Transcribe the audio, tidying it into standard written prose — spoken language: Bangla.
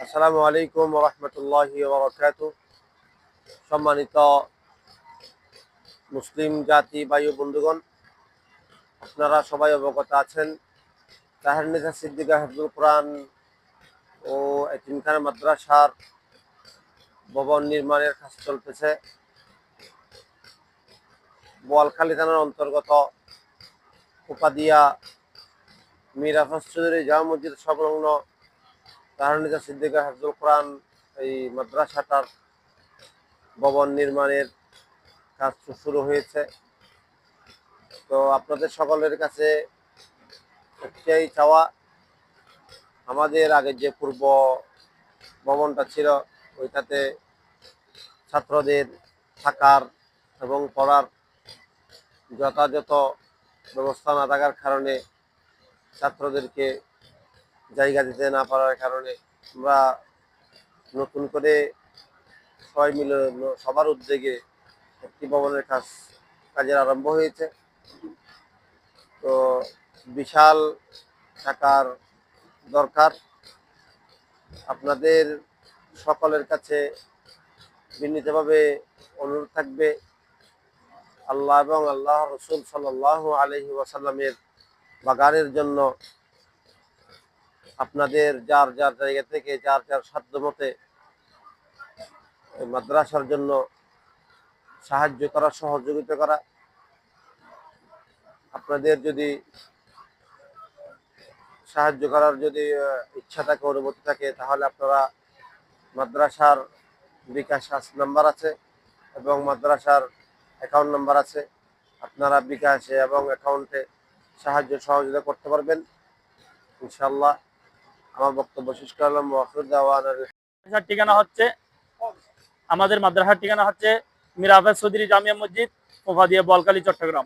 আসসালামু আলাইকুম ওয়া রাহমাতুল্লাহি ওয়া বারাকাতুহু। সম্মানিত মুসলিম জাতি ভাই ও বন্ধুগণ, আপনারা সবাই অবগত আছেন তাহেরনেসা সিদ্দিকা হিফজুল কোরআন ও এতিমখানা মাদ্রাসার ভবন নির্মাণের কাজ চলতেছে। বোয়ালখালী থানার অন্তর্গত কোপাদিয়া মীর আফাজ চৌধুরী জামে মসজিদ সংলগ্ন তাহেরনেসা সিদ্দিকা হিফজুল কোরআন এই মাদ্রাসাটার ভবন নির্মাণের কাজ শুরু হয়েছে। তো আপনাদের সকলের কাছে একটাই চাওয়া, আমাদের আগে যে পূর্ব ভবনটা ছিল ওইটাতে ছাত্রদের থাকার এবং পড়ার যথাযথ ব্যবস্থা না থাকার কারণে ছাত্রদেরকে জায়গা দিতে না পারার কারণে আমরা নতুন করে সবাই মিলে সবার উদ্যোগে একটি ভবনের কাজের আরম্ভ হয়েছে। তো বিশাল টাকার দরকার। আপনাদের সকলের কাছে বিনীতভাবে অনুরোধ থাকবে, আল্লাহ এবং আল্লাহ রসুল সাল্লাল্লাহু আলাইহি ওয়াসাল্লামের বাগানের জন্য আপনাদের যার যার জায়গা থেকে যার যার সাধ্য মতে মাদ্রাসার জন্য সাহায্য করা, সহযোগিতা করা। আপনাদের যদি সাহায্য করার যদি ইচ্ছা থাকে, অনুমতি থাকে, তাহলে আপনারা মাদ্রাসার বিকাশ নাম্বার আছে এবং মাদ্রাসার অ্যাকাউন্ট নাম্বার আছে। আপনারা বিকাশে এবং অ্যাকাউন্টে সাহায্য সহযোগিতা করতে পারবেন ইনশাআল্লাহ। আমার বক্তব্য শেষ করলাম। মাদ্রাসার ঠিকানা হচ্ছে আমাদের মাদ্রাসার ঠিকানা হচ্ছে মীর আফাজ চৌধুরী জামিয়া মসজিদ, কোপাদিয়া, বোয়ালখালী, চট্টগ্রাম।